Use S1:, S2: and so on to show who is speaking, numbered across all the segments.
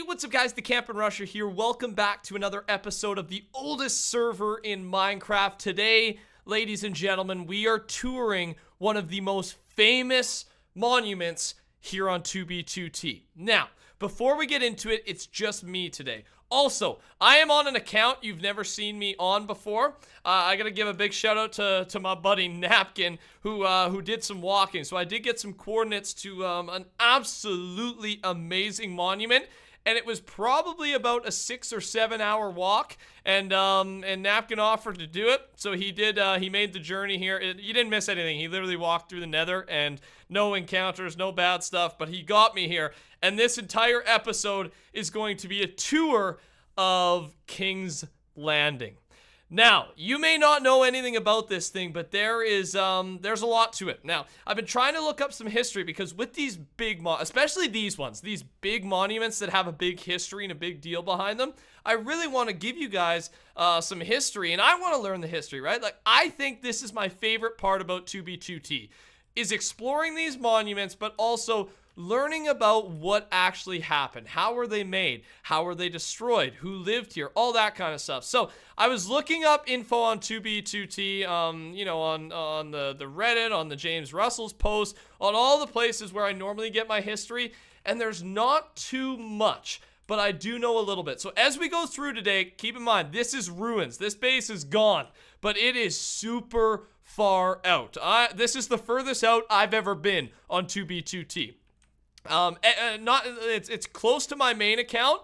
S1: What's up guys, TheCampingRusher here. Welcome back to another episode of the oldest server in Minecraft. Today, ladies and gentlemen, we are touring one of the most famous monuments here on 2B2T. Now, before we get into it, it's just me today. Also, I am on an account you've never seen me on before. I gotta give a big shout out to my buddy Napkin, who did some walking. So I did get some coordinates to an absolutely amazing monument, and it was probably about a 6 or 7 hour walk. And Napkin offered to do it, so he did. He made the journey here. You didn't miss anything. He literally walked through the Nether, and no encounters, no bad stuff. But he got me here. And this entire episode is going to be a tour of King's Landing. Now, you may not know anything about this thing, but there's a lot to it. Now, I've been trying to look up some history because with these big, especially these ones, these big monuments that have a big history and a big deal behind them, I really want to give you guys some history, and I want to learn the history, right? Like, I think this is my favorite part about 2B2T, is exploring these monuments, but also learning about what actually happened. How were they made? How were they destroyed? Who lived here? All that kind of stuff. So I was looking up info on 2B2T, you know, on the Reddit, on the James Russell's post, on all the places where I normally get my history, and there's not too much, but I do know a little bit. So as we go through today, keep in mind, this is ruins. This base is gone, but it is super far out. This is the furthest out I've ever been on 2B2T. It's close to my main account,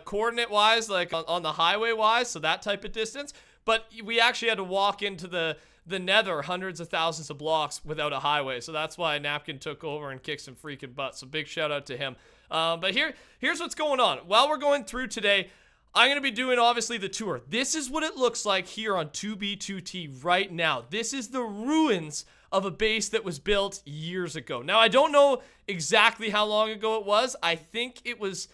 S1: coordinate wise, like on the highway wise, so that type of distance, but we actually had to walk into the Nether hundreds of thousands of blocks without a highway, so that's why Napkin took over and kicked some freaking butt, so big shout out to him. But here's what's going on. While we're going through today, I'm going to be doing, obviously, the tour. This is what it looks like here on 2B2T right now. This is the ruins of a base that was built years ago. Now, I don't know exactly how long ago it was. I think it was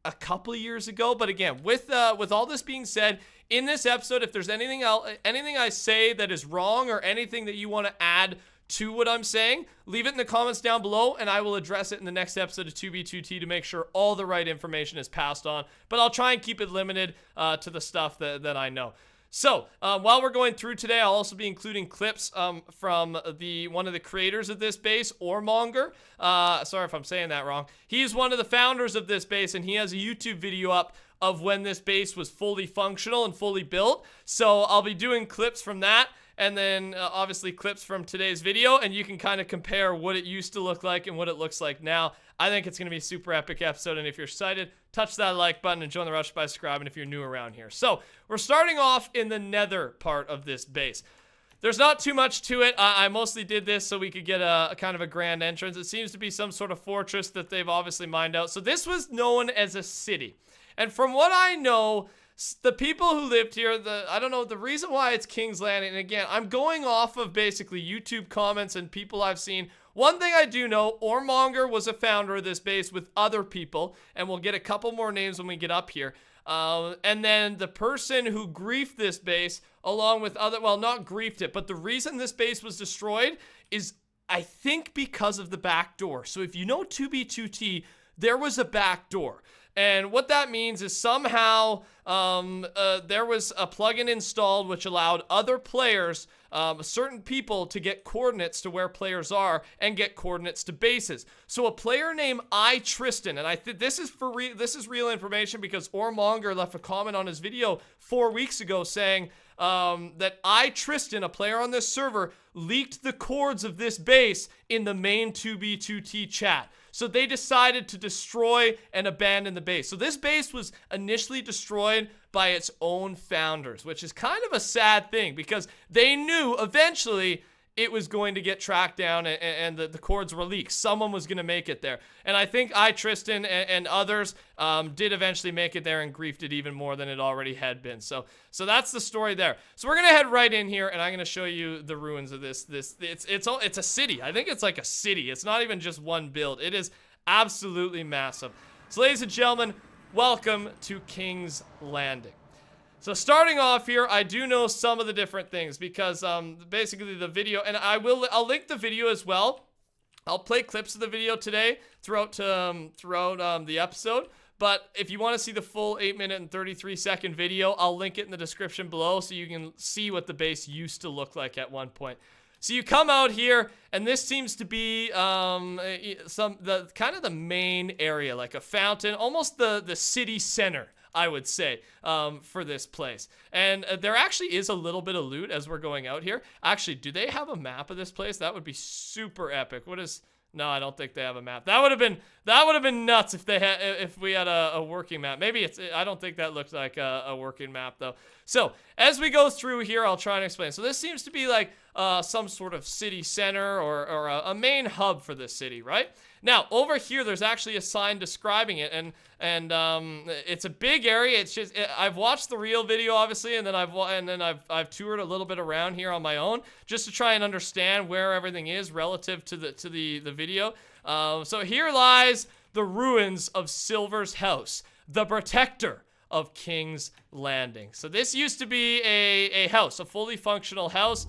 S1: a couple of years ago. But again, with all this being said, in this episode, if there's anything I say that is wrong or anything that you want to add to what I'm saying, leave it in the comments down below, and I will address it in the next episode of 2B2T to make sure all the right information is passed on. But I'll try and keep it limited to the stuff that I know. So, while we're going through today, I'll also be including clips from one of the creators of this base, Ormonger. Sorry if I'm saying that wrong. He's one of the founders of this base, and he has a YouTube video up of when this base was fully functional and fully built. So, I'll be doing clips from that, and then obviously clips from today's video, and you can kind of compare what it used to look like and what it looks like now. I think it's going to be a super epic episode, and if you're excited, touch that like button and join the rush by subscribing if you're new around here. So, we're starting off in the Nether part of this base. There's not too much to it. I mostly did this so we could get a kind of a grand entrance. It seems to be some sort of fortress that they've obviously mined out. So, this was known as a city. And from what I know, the people who lived here, I don't know, the reason why it's King's Landing, and again, I'm going off of basically YouTube comments and people I've seen. One thing I do know, Ormonger was a founder of this base with other people, and we'll get a couple more names when we get up here. And then the person who griefed this base, along with other, well, not griefed it, but the reason this base was destroyed is, I think, because of the back door. So if you know 2B2T, there was a back door. And what that means is somehow there was a plugin installed which allowed other players, certain people, to get coordinates to where players are and get coordinates to bases. So a player named Tristan, and I think this is real information because Ormonger left a comment on his video 4 weeks ago saying that Tristan, a player on this server, leaked the codes of this base in the main 2B2T chat. So they decided to destroy and abandon the base. So this base was initially destroyed by its own founders, which is kind of a sad thing because they knew eventually it was going to get tracked down and the cords were leaked. Someone was going to make it there. And I think Tristan and others did eventually make it there and griefed it even more than it already had been. So that's the story there. So we're going to head right in here and I'm going to show you the ruins of this. It's a city. I think it's like a city. It's not even just one build. It is absolutely massive. So ladies and gentlemen, welcome to King's Landing. So starting off here, I do know some of the different things because basically the video, and I'll link the video as well I'll play clips of the video today throughout the episode. But if you want to see the full 8-minute and 33-second video, I'll link it in the description below so you can see what the base used to look like at one point. So you come out here, and this seems to be the main area, like a fountain, almost the city center, I would say, for this place. And there actually is a little bit of loot as we're going out here. Actually, do they have a map of this place? That would be super epic. What is... No, I don't think they have a map. That would have been nuts if we had a working map. Maybe I don't think that looked like a working map though. So as we go through here, I'll try and explain. So this seems to be like some sort of city center or a main hub for this city, right? Now over here, there's actually a sign describing it, and it's a big area. It's just I've watched the real video obviously, and then I've toured a little bit around here on my own just to try and understand where everything is relative to the video. So here lies the ruins of Silver's house, the protector of King's Landing. So this used to be a house, a fully functional house.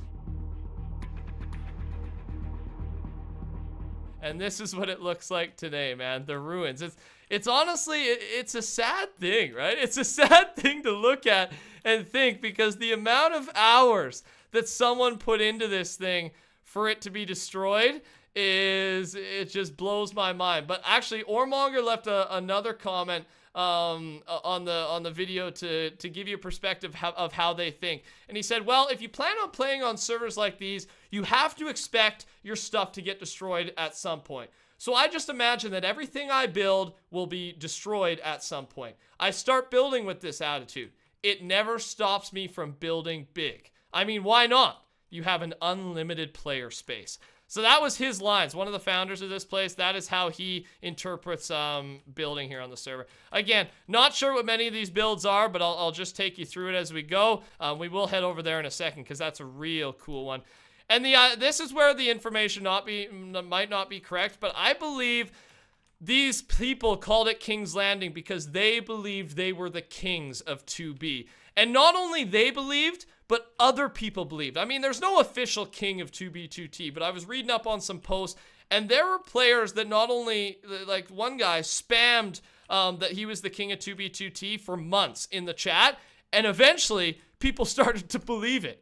S1: And this is what it looks like today, man. The ruins. It's honestly, it's a sad thing, right? It's a sad thing to look at and think, because the amount of hours that someone put into this thing for it to be destroyed it just blows my mind. But actually, Ormonger left another comment on the video to give you a perspective of how they think. And he said, well, if you plan on playing on servers like these, you have to expect your stuff to get destroyed at some point. So I just imagine that everything I build will be destroyed at some point. I start building with this attitude. It never stops me from building big. I mean, why not? You have an unlimited player space. So that was his lines. One of the founders of this place, that is how he interprets building here on the server. Again, not sure what many of these builds are, but I'll just take you through it as we go. We will head over there in a second because that's a real cool one. And this is where the information might not be correct, but I believe these people called it King's Landing because they believed they were the kings of 2B. And not only they believed, but other people believed. I mean, there's no official king of 2B2T, but I was reading up on some posts, and there were players that not only, like one guy spammed that he was the king of 2B2T for months in the chat, and eventually people started to believe it.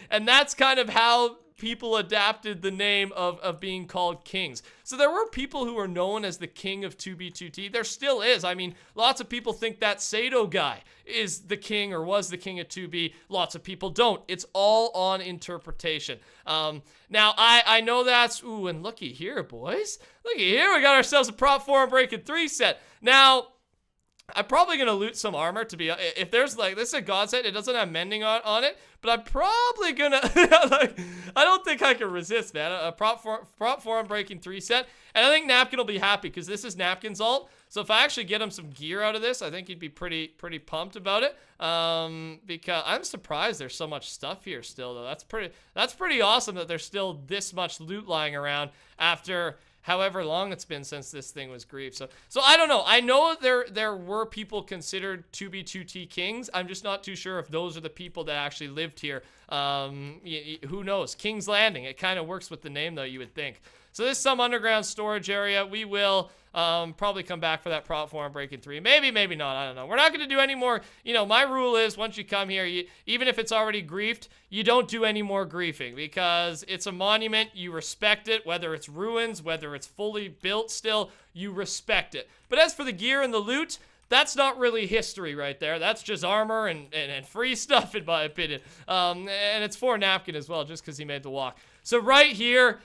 S1: And that's kind of how people adapted the name of being called kings. So there were people who were known as the king of 2B2T. There still is. I mean, lots of people think that Sato guy is the king or was the king of 2B. Lots of people don't. It's all on interpretation. Now, I know that's... Ooh, and looky here, boys. Looky here. We got ourselves a Prop 4 and Breaking 3 set. Now... I'm probably going to loot some armor to be... If there's like... This is a god set. It doesn't have mending on it. But I'm probably going to... like, I don't think I can resist, man. A Prop 4 and Breaking 3 set. And I think Napkin will be happy because this is Napkin's ult. So if I actually get him some gear out of this, I think he'd be pretty pumped about it. Because I'm surprised there's so much stuff here still, though. That's pretty awesome that there's still this much loot lying around after... however long it's been since this thing was grieved. So I don't know. I know there were people considered 2B2T kings. I'm just not too sure if those are the people that actually lived here. Who knows? King's Landing. It kind of works with the name, though, you would think. So this is some underground storage area. We will probably come back for that Prop 4 and Breaking 3. Maybe, maybe not. I don't know. We're not going to do any more. You know, my rule is once you come here, even if it's already griefed, you don't do any more griefing because it's a monument. You respect it, whether it's ruins, whether it's fully built still, you respect it. But as for the gear and the loot, that's not really history right there. That's just armor and free stuff, in my opinion. And it's for Napkin as well, just because he made the walk. So right here...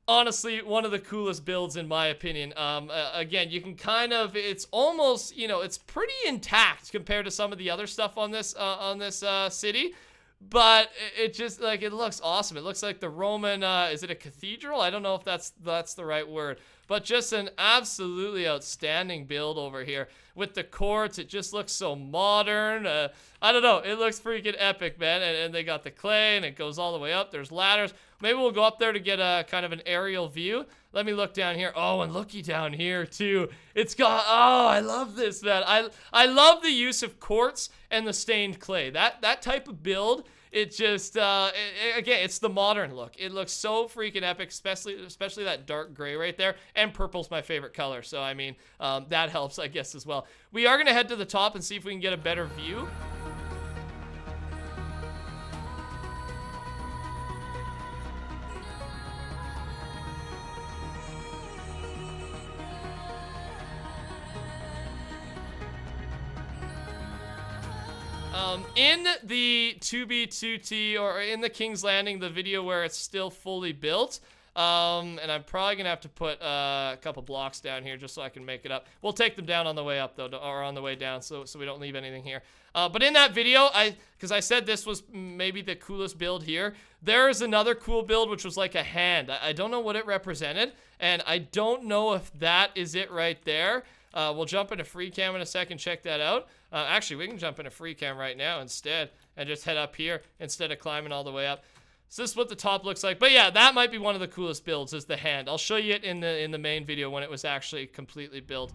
S1: honestly, one of the coolest builds in my opinion. Again, you can kind of, it's almost, you know, it's pretty intact compared to some of the other stuff on this city. But it just, like, it looks awesome. It looks like the Roman, is it a cathedral? I don't know if that's the right word. But just an absolutely outstanding build over here. With the courts, it just looks so modern. I don't know. It looks freaking epic, man. And they got the clay, and it goes all the way up. There's ladders. Maybe we'll go up there to get a kind of an aerial view. Let me look down here. Oh, and looky down here, too. It's got... Oh, I love this, man. I love the use of quartz and the stained clay. That type of build it just again, it's the modern look. It looks so freaking epic, especially that dark gray right there. And purple's my favorite color, so I mean that helps, I guess, as well. We are gonna head to the top and see if we can get a better view. In the 2B2T, or in the King's Landing, the video where it's still fully built, and I'm probably gonna have to put a couple blocks down here just so I can make it up. We'll take them down on the way up though, or on the way down, so we don't leave anything here. But in that video, because I said this was maybe the coolest build here, there is another cool build which was like a hand. I don't know what it represented, and I don't know if that is it right there. We'll jump into free cam in a second, check that out. Actually, we can jump into free cam right now instead and just head up here instead of climbing all the way up. So this is what the top looks like. But yeah, that might be one of the coolest builds, is the hand. I'll show you it in the main video when it was actually completely built.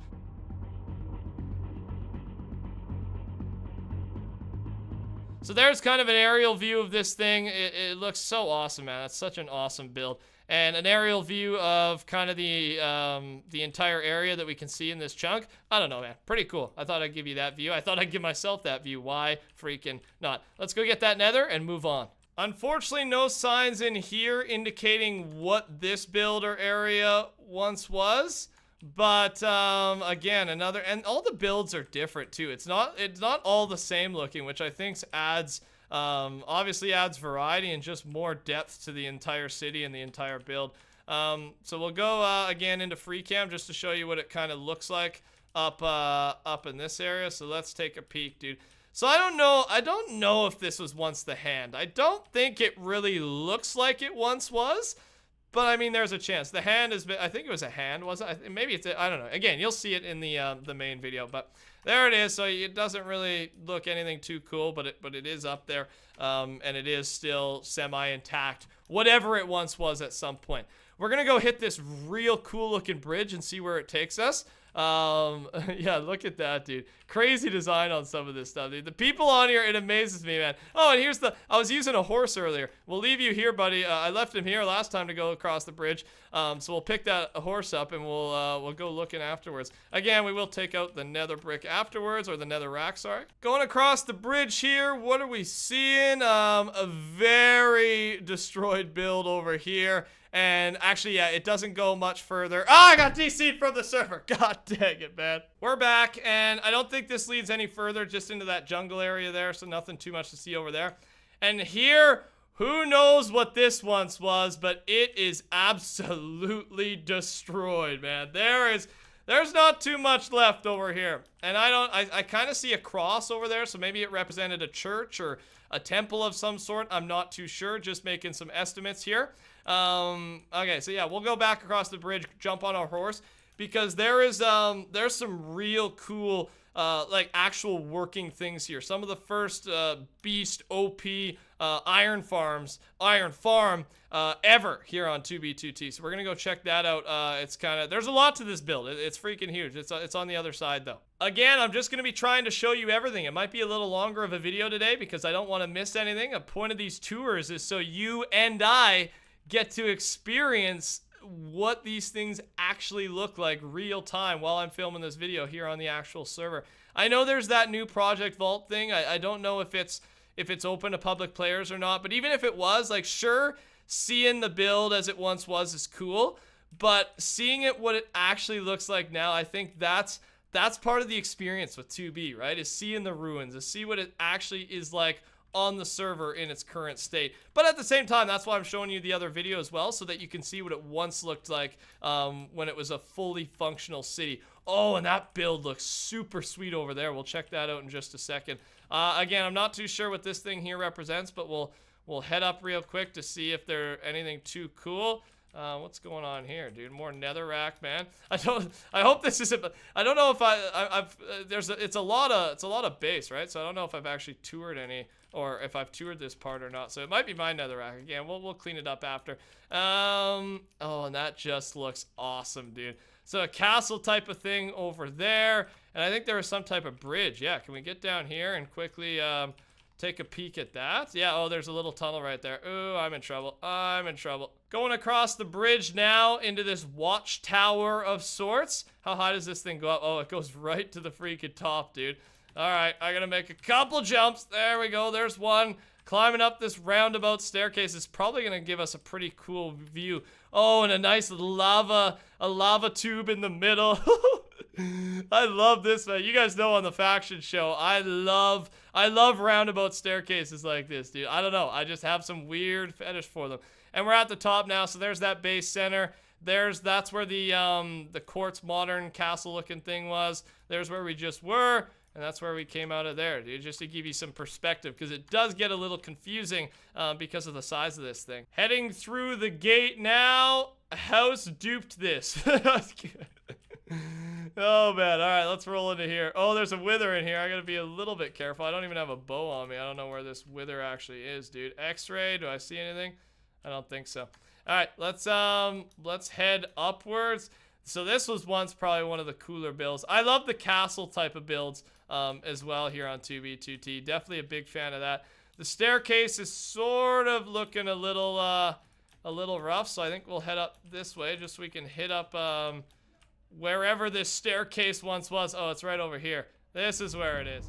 S1: So there's kind of an aerial view of this thing. It looks so awesome, man. That's such an awesome build. And an aerial view of kind of the entire area that we can see in this chunk. I don't know, man. Pretty cool. I thought I'd give you that view. I thought I'd give myself that view. Why freaking not? Let's go get that nether and move on. Unfortunately, no signs in here indicating what this build or area once was. But again, and all the builds are different too. It's not all the same looking, which I think adds obviously adds variety and just more depth to the entire city and the entire build. So we'll go again into free cam just to show you what it kind of looks like up in this area. So let's take a peek, dude. So I don't know if this was once the hand. I don't think it really looks like it once was. But I mean, there's a chance. The hand has been, I think it was a hand, wasn't it? Maybe it's, I don't know. Again, you'll see it in the main video, but there it is. So it doesn't really look anything too cool, but it is up there, and it is still semi-intact, whatever it once was at some point. We're gonna go hit this real cool looking bridge and see where it takes us. Yeah, look at that, dude. Crazy design on some of this stuff, dude. The people on here, it amazes me, man. Oh, and here's I was using a horse earlier. We'll leave you here, buddy. I left him here last time to go across the bridge. So we'll pick that horse up and we'll go looking afterwards. Again, we will take out the nether brick afterwards, or the nether rack, sorry. Going across the bridge here, what are we seeing? A very destroyed build over here. And actually, yeah, it doesn't go much further. Oh, I got DC'd from the server. God dang it, man. We're back, and I don't think this leads any further, just into that jungle area there, so nothing too much to see over there. And here, who knows what this once was, but it is absolutely destroyed, man. There's not too much left over here. And I kind of see a cross over there, so maybe it represented a church or a temple of some sort. I'm not too sure, just making some estimates here. Okay, so yeah, we'll go back across the bridge, jump on our horse, because there's some real cool, like actual working things here. Some of the first, beast OP, iron farm, ever here on 2B2T. So we're gonna go check that out. There's a lot to this build. It's freaking huge. It's on the other side though. Again, I'm just gonna be trying to show you everything. It might be a little longer of a video today because I don't want to miss anything. The point of these tours is so you and I get to experience what these things actually look like real time while I'm filming this video here on the actual server. I know there's that new Project Vault thing. I don't know if it's open to public players or not, but even if it was, like, sure, seeing the build as it once was is cool, but seeing it what it actually looks like now, I think that's part of the experience with 2B, right? Is seeing the ruins, is see what it actually is like on the server in its current state. But at the same time, that's why I'm showing you the other video as well, so that you can see what it once looked like when it was a fully functional city. Oh, and that build looks super sweet over there. We'll check that out in just a second. Again, I'm not too sure what this thing here represents, but we'll head up real quick to see if there's anything too cool. What's going on here, dude? More netherrack, man. I hope this isn't. I don't know if it's a lot of base, right? So I don't know if I've actually toured any, or if I've toured this part or not. So it might be my netherrack again. We'll clean it up after. Oh, and that just looks awesome, dude. So a castle type of thing over there, and I think there was some type of bridge. Yeah, can we get down here and quickly take a peek at that. Yeah, oh, there's a little tunnel right there. Ooh, I'm in trouble. I'm in trouble. Going across the bridge now into this watchtower of sorts. How high does this thing go up? Oh, it goes right to the freaking top, dude. All right, I gotta make a couple jumps. There we go. There's one. Climbing up this roundabout staircase is probably gonna give us a pretty cool view. Oh, and a nice lava tube in the middle. I love this, man. You guys know on the faction show, I love roundabout staircases like this, dude. I don't know. I just have some weird fetish for them. And we're at the top now, so there's that base center. That's where the quartz modern castle looking thing was. There's where we just were, and that's where we came out of there, dude, just to give you some perspective, because it does get a little confusing because of the size of this thing. Heading through the gate now. House duped this. Oh man, all right, let's roll into here. Oh, there's a wither in here. I gotta be a little bit careful. I don't even have a bow on me. I don't know where this wither actually is, dude. X-ray, do I see anything? I don't think so. All right, let's head upwards. So this was once probably one of the cooler builds. I love the castle type of builds as well here on 2B2T. Definitely a big fan of that. The staircase is sort of looking a little rough, so I think we'll head up this way just so we can hit up wherever this staircase once was. Oh, it's right over here. This is where it is.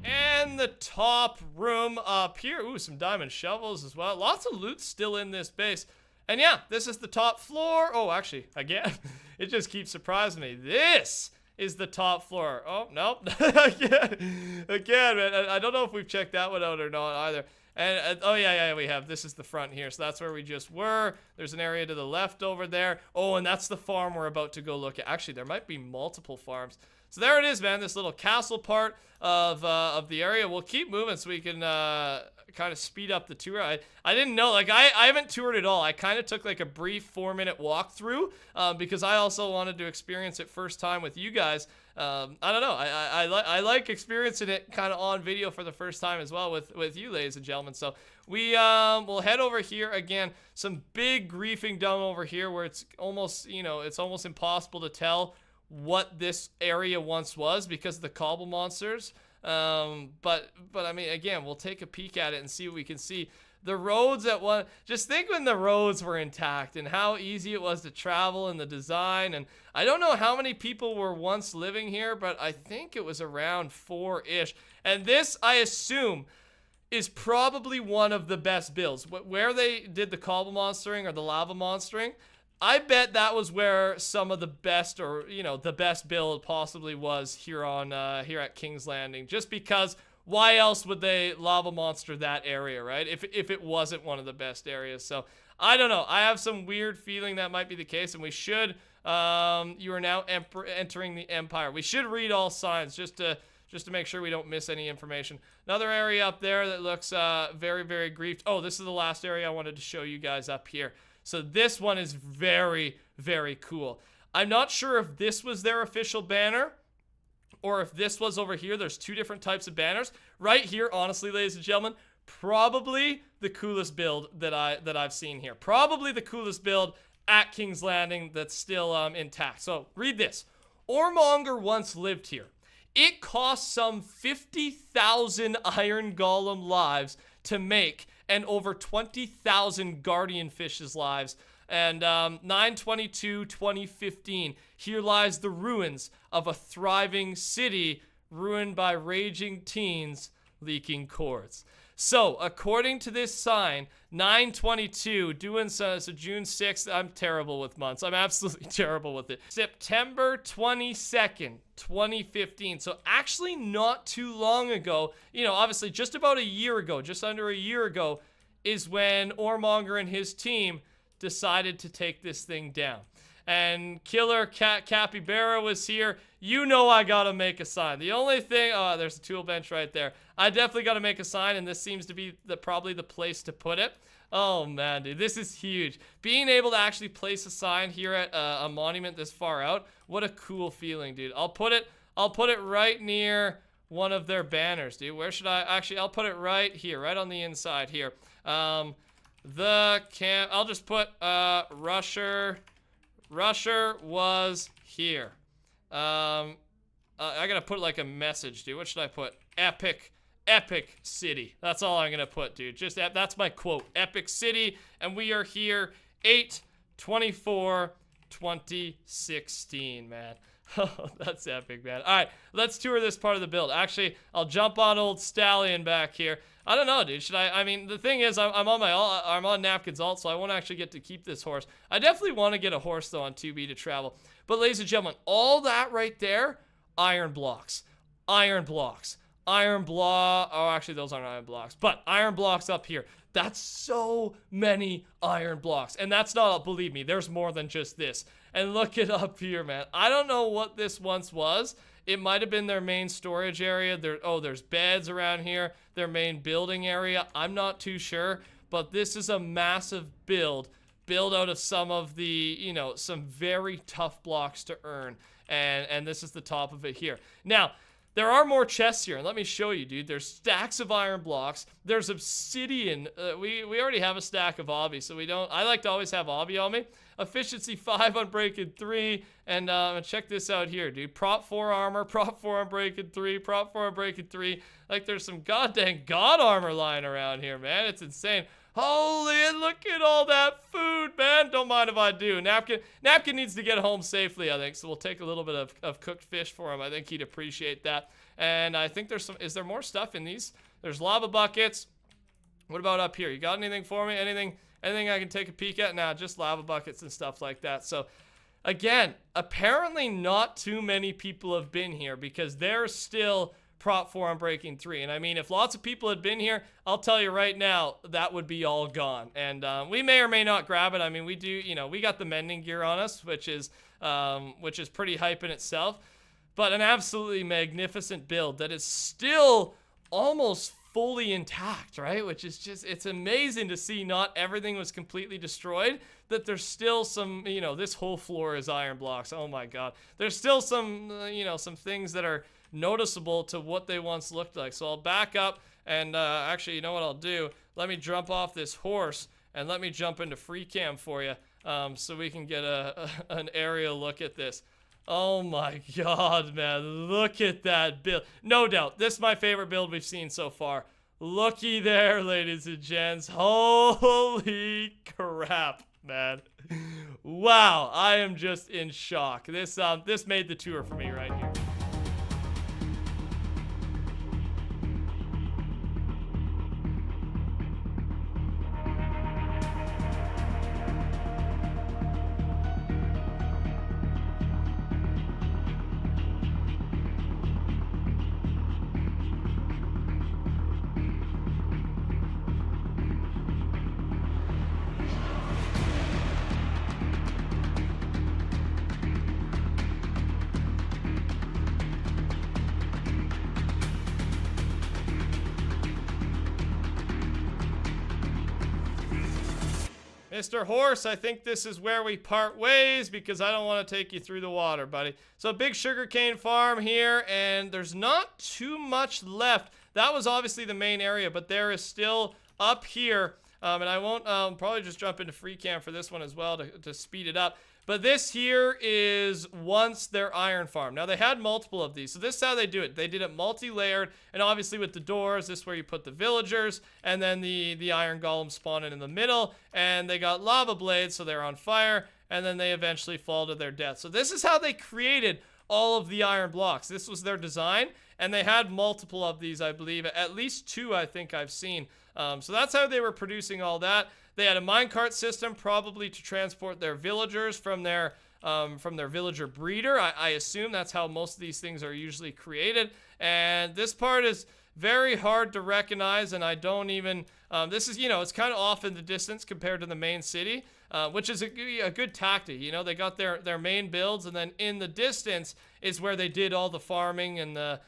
S1: And the top room up here. Ooh, some diamond shovels as well. Lots of loot still in this base. And yeah, this is the top floor. Oh, actually, again, it just keeps surprising me. This is the top floor. Oh, nope. Again, man, I don't know if we've checked that one out or not either. And, oh, yeah, we have. This is the front here. So that's where we just were. There's an area to the left over there. Oh, and that's the farm we're about to go look at. Actually, there might be multiple farms. So there it is, man. This little castle part of the area. We'll keep moving so we can kind of speed up the tour. I didn't know, like, I haven't toured at all. I kind of took like a brief 4-minute walkthrough because I also wanted to experience it first time with you guys. I don't know. I like experiencing it kind of on video for the first time as well with you, ladies and gentlemen. So we'll head over here again. Some big griefing down over here where it's almost, it's almost impossible to tell what this area once was because of the cobble monsters. But I mean, again, we'll take a peek at it and see what we can see. The roads just think when the roads were intact and how easy it was to travel and the design. And I don't know how many people were once living here, but I think it was around 4-ish. And this, I assume, is probably one of the best builds. Where they did the cobble monstering or the lava monstering, I bet that was where some of the best, or the best build possibly was here at King's Landing. Just because, why else would they lava monster that area, right? If it wasn't one of the best areas. So I don't know. I have some weird feeling that might be the case, and we should. You are now entering the Empire. We should read all signs just to make sure we don't miss any information. Another area up there that looks very, very griefed. Oh, this is the last area I wanted to show you guys up here. So this one is very, very cool. I'm not sure if this was their official banner or if this was over here. There's two different types of banners. Right here, honestly, ladies and gentlemen, probably the coolest build that I've seen here. Probably the coolest build at King's Landing that's still intact. So read this. Ormonger once lived here. It cost some 50,000 Iron Golem lives to make, and over 20,000 Guardian Fishes lives. And 9/22/2015, here lies the ruins of a thriving city ruined by raging teens leaking quartz. So, according to this sign, 9/22, doing so June 6th, I'm terrible with months. I'm absolutely terrible with it. September 22nd, 2015. So, actually not too long ago, obviously just about a year ago, just under a year ago, is when Ormonger and his team decided to take this thing down. And Killer Capybara was here. I gotta make a sign. The only thing, there's a tool bench right there. I definitely gotta make a sign, and this seems to be probably the place to put it. Oh man, dude, this is huge. Being able to actually place a sign here at a monument this far out, what a cool feeling, dude. I'll put it right near one of their banners, dude. Where should I? Actually, I'll put it right here, right on the inside here. I'll just put Rusher was here. I gotta put like a message, dude. What should I put? Epic city. That's all I'm gonna put, dude. Just that's my quote. Epic city, and we are here 8/24/2016, man. Oh, that's epic, man. All right, let's tour this part of the build. Actually, I'll jump on old Stallion back here. I don't know, dude. Should I mean, the thing is, I'm on Napkin's alt, so I won't actually get to keep this horse. I definitely want to get a horse, though, on 2B to travel. But, ladies and gentlemen, all that right there, iron blocks. Iron blocks. Iron block. Oh, actually, those aren't iron blocks. But iron blocks up here. That's so many iron blocks. And that's not, believe me, there's more than just this. And look it up here, man. I don't know what this once was. It might have been their main storage area. There's beds around here. Their main building area. I'm not too sure. But this is a massive build out of some of the, some very tough blocks to earn. And this is the top of it here. Now, there are more chests here, and let me show you, dude. There's stacks of iron blocks. There's obsidian. We already have a stack of obby, so we don't. I like to always have obby on me. Efficiency 5 on breaking 3, and check this out here, dude. Prop 4 armor, prop 4 on breaking 3, prop 4 on breaking 3. Like there's some goddamn god armor lying around here, man. It's insane. Holy, look at all that food, man. Don't mind if I do. Napkin needs to get home safely, I think. So we'll take a little bit of cooked fish for him. I think he'd appreciate that. And I think there's is there more stuff in these? There's lava buckets. What about up here? You got anything for me? Anything I can take a peek at? Nah, just lava buckets and stuff like that. So again, apparently not too many people have been here because there's still prop 4 on breaking 3. And I mean, if lots of people had been here, I'll tell you right now, that would be all gone. And we may or may not grab it. I mean, we do, we got the mending gear on us, which is pretty hype in itself. But an absolutely magnificent build that is still almost fully intact, right? Which is just, it's amazing to see not everything was completely destroyed, that there's still some, this whole floor is iron blocks. Oh my God. There's still some, some things that are noticeable to what they once looked like. So I'll back up and actually, you know what I'll do? Let me jump off this horse and let me jump into free cam for you so we can get an aerial look at this. Oh my God, man, look at that build. No doubt, this is my favorite build we've seen so far. Looky there, ladies and gents. Holy crap, man. Wow, I am just in shock. This made the tour for me right here. Mr. Horse, I think this is where we part ways because I don't want to take you through the water, buddy. So big sugarcane farm here, and there's not too much left. That was obviously the main area, but there is still up here, and I won't probably just jump into free cam for this one as well to speed it up. But this here is once their iron farm. Now, they had multiple of these. So this is how they do it. They did it multi-layered. And obviously with the doors, this is where you put the villagers. And then the iron golem spawn in the middle. And they got lava blades, so they're on fire. And then they eventually fall to their death. So this is how they created all of the iron blocks. This was their design. And they had multiple of these, I believe. At least 2, I think I've seen. So that's how they were producing all that. They had a minecart system, probably to transport their villagers from their villager breeder. I assume that's how most of these things are usually created. And this part is very hard to recognize, and I don't even, this is, it's kind of off in the distance compared to the main city, which is a good tactic. They got their main builds, and then in the distance is where they did all the farming and the,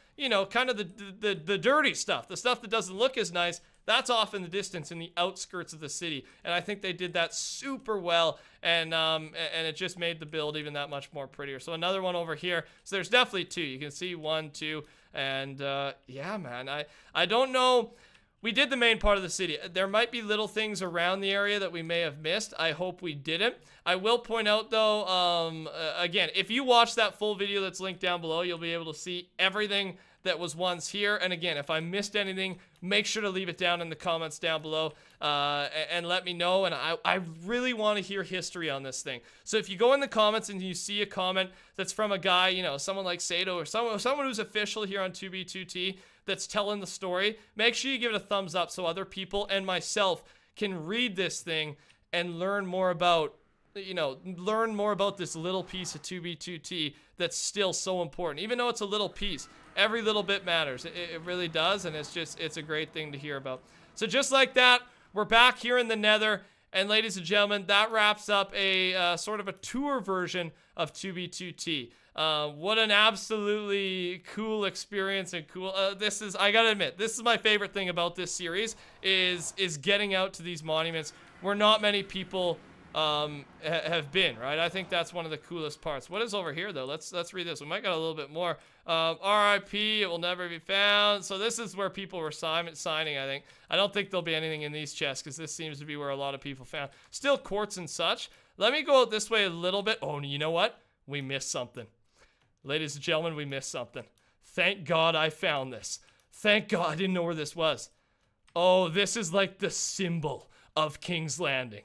S1: kind of the dirty stuff, the stuff that doesn't look as nice. That's off in the distance in the outskirts of the city. And I think they did that super well. And it just made the build even that much more prettier. So another one over here. So there's definitely two. You can see 1, 2, and yeah, man. I don't know. We did the main part of the city. There might be little things around the area that we may have missed. I hope we didn't. I will point out, though, again, if you watch that full video that's linked down below, you'll be able to see everything that was once here. And again, if I missed anything, make sure to leave it down in the comments down below and let me know. And I really want to hear history on this thing. So if you go in the comments and you see a comment that's from a guy, you know, someone like Sato or someone who's official here on 2B2T that's telling the story, make sure you give it a thumbs up so other people and myself can read this thing and learn more about, you know, learn more about this little piece of 2B2T that's still so important. Even though it's a little piece, every little bit matters. It really does, and it's a great thing to hear about. So just like that, we're back here in the Nether, and ladies and gentlemen, that wraps up a sort of a tour version of 2B2T. What an absolutely cool experience and cool. I gotta admit, this is my favorite thing about this series is getting out to these monuments where not many people have been, right? I think that's one of the coolest parts. What is over here though? Let's read this. We might got a little bit more. R.I.P. It will never be found. So this is where people were signing, I think. I don't think there'll be anything in these chests because this seems to be where a lot of people found. Still quartz and such. Let me go out this way a little bit. Oh, you know what? We missed something. Ladies and gentlemen, we missed something. Thank God I found this. Thank God I didn't know where this was. Oh, this is like the symbol of King's Landing.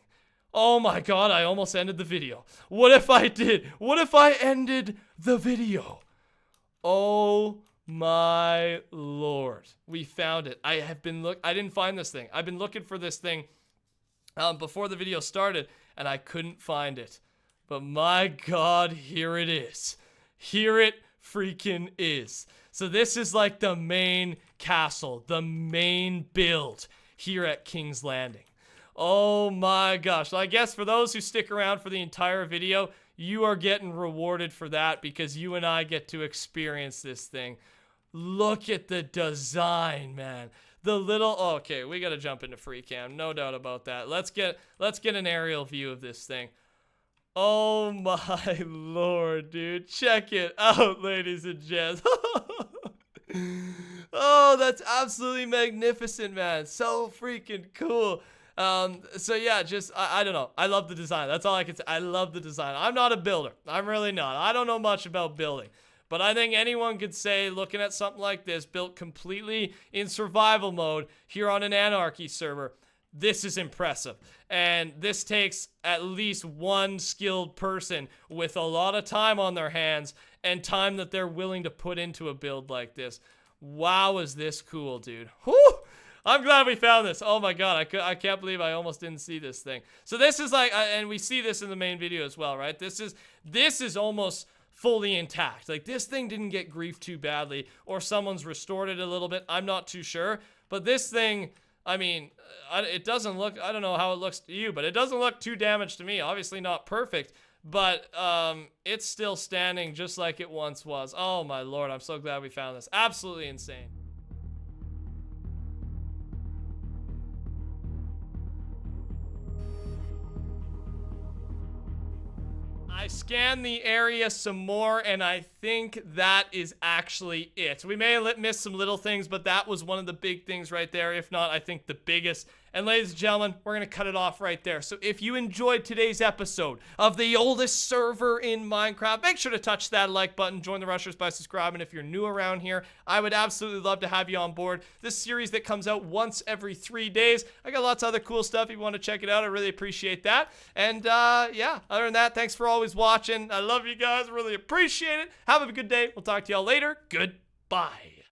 S1: Oh my God, I almost ended the video. What if I did? What if I ended the video? Oh my Lord. We found it. I didn't find this thing. I've been looking for this thing before the video started, and I couldn't find it. But my God, here it is. Here it freaking is. So this is like the main castle, the main build here at King's Landing. Oh my gosh. Well, I guess for those who stick around for the entire video, you are getting rewarded for that because you and I get to experience this thing. Look at the design, man. The little, okay, we got to jump into free cam. No doubt about that. Let's get an aerial view of this thing. Oh my Lord, dude. Check it out, ladies and gents. Oh, that's absolutely magnificent, man. So freaking cool. So yeah, just, I don't know. I love the design. That's all I can say. I love the design. I'm not a builder. I'm really not. I don't know much about building. But I think anyone could say, looking at something like this, built completely in survival mode here on an Anarchy server, this is impressive. And this takes at least one skilled person with a lot of time on their hands and time that they're willing to put into a build like this. Wow, is this cool, dude. Whew! I'm glad we found this. Oh my God, I can't believe I almost didn't see this thing. So this is like, and we see this in the main video as well, right? This is almost fully intact. Like, this thing didn't get griefed too badly, or someone's restored it a little bit. I'm not too sure. But this thing, I mean, it doesn't look, I don't know how it looks to you, but it doesn't look too damaged to me. Obviously not perfect, but it's still standing just like it once was. Oh my Lord, I'm so glad we found this. Absolutely insane. I scanned the area some more, and I think that is actually it. We may have missed some little things, but that was one of the big things right there. If not, I think the biggest. And ladies and gentlemen, we're going to cut it off right there. So if you enjoyed today's episode of the oldest server in Minecraft, make sure to touch that like button. Join the Rushers by subscribing. If you're new around here, I would absolutely love to have you on board. This series that comes out once every 3 days. I got lots of other cool stuff. If you want to check it out, I really appreciate that. And yeah, other than that, thanks for always watching. I love you guys. Really appreciate it. Have a good day. We'll talk to y'all later. Goodbye.